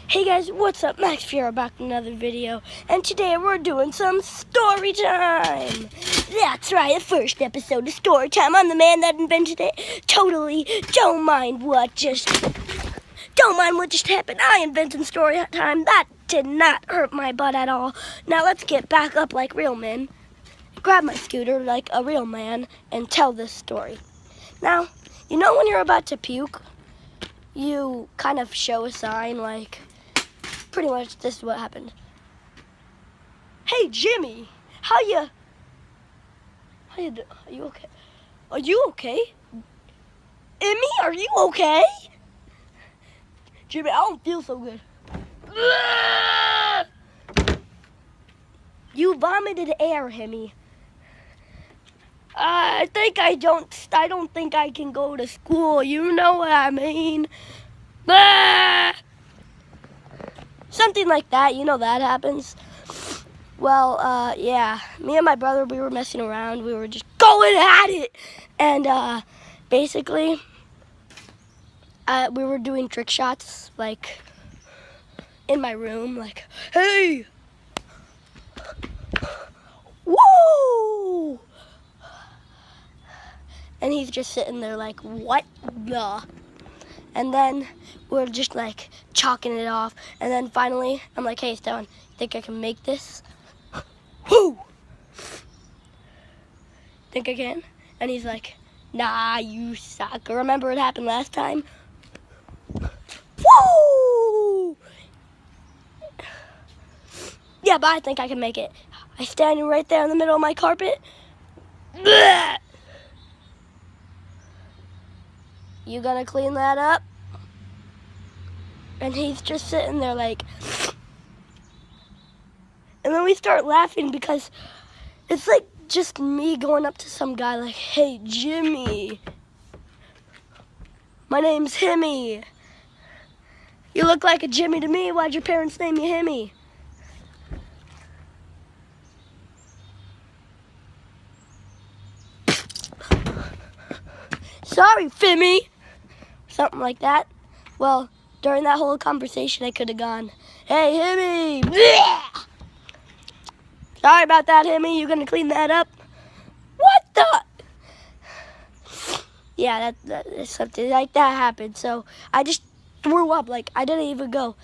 Hey guys, what's up? Max Fiera back with another video, and today we're doing some story time. That's right, the first episode of story time. I'm the man that invented it. Totally don't mind what just happened. I invented story time. That did not hurt my butt at all. Now let's get back up like real men. Grab my scooter like a real man and tell this story. Now, you know when you're about to puke, you kind of show a sign like, pretty much this is what happened. Hey Jimmy, are you okay? Are you okay? Emmy, are you okay? Jimmy, I don't feel so good. You vomited air, Emmy. I don't think I can go to school. You know what I mean? Something like that, you know that happens. Well, yeah, me and my brother, we were messing around. We were just going at it. And basically, we were doing trick shots, like, in my room, like, hey, woo! And he's just sitting there like, what the? And then we're just like chalking it off. And then finally, I'm like, hey, Esteban, think I can make this? Woo! Think I can? And he's like, nah, you suck. Remember it happened last time? Woo! Yeah, but I think I can make it. I stand right there in the middle of my carpet. Blech! You gonna clean that up? And he's just sitting there like, and then we start laughing because it's like just me going up to some guy like, hey Jimmy, my name's Himmy. You look like a Jimmy to me. Why'd your parents name you Himmy? Sorry, Fimmy. Something like that. Well, during that whole conversation, I could have gone, hey, Himmy. Blech! Sorry about that, Himmy. You gonna clean that up? What the? Yeah, that something like that happened. So I just threw up. Like, I didn't even go.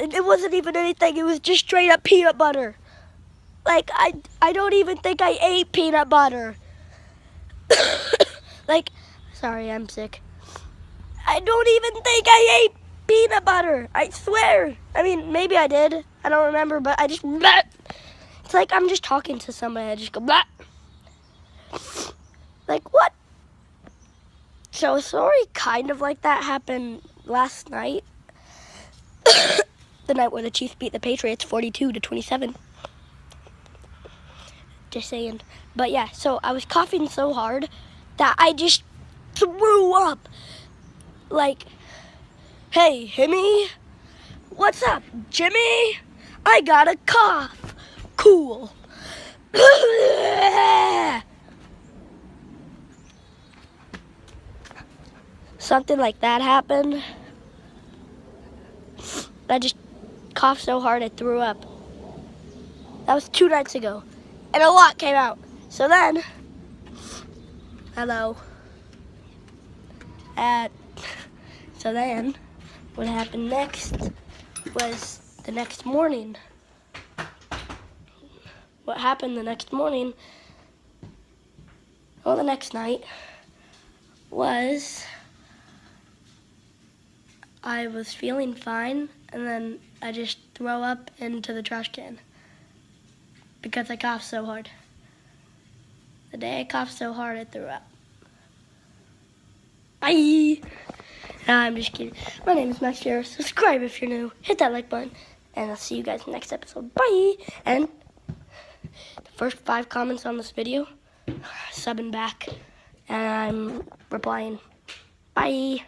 It wasn't even anything. It was just straight up peanut butter. Like, I don't even think I ate peanut butter. Like, sorry, I'm sick. I don't even think I ate peanut butter. I swear. I mean, maybe I did. I don't remember, but I just, bleh. It's like I'm just talking to somebody. I just go, bleh. Like, what? So a story kind of like that happened last night. The night where the Chiefs beat the Patriots 42-27. Just saying. But yeah, so I was coughing so hard that I just threw up. Like, hey, Himmy, what's up, Jimmy? I got a cough. Cool. Something like that happened. I just coughed so hard I threw up. That was 2 nights ago. And a lot came out. So then, hello. So then, what happened next was the next morning. What happened the next morning, well, the next night, was I was feeling fine, and then I just throw up into the trash can because I coughed so hard. The day I coughed so hard, I threw up. Bye! No, I'm just kidding. My name is Max Fiera. Subscribe if you're new. Hit that like button. And I'll see you guys in the next episode. Bye! And the first 5 comments on this video, subbing back. And I'm replying. Bye!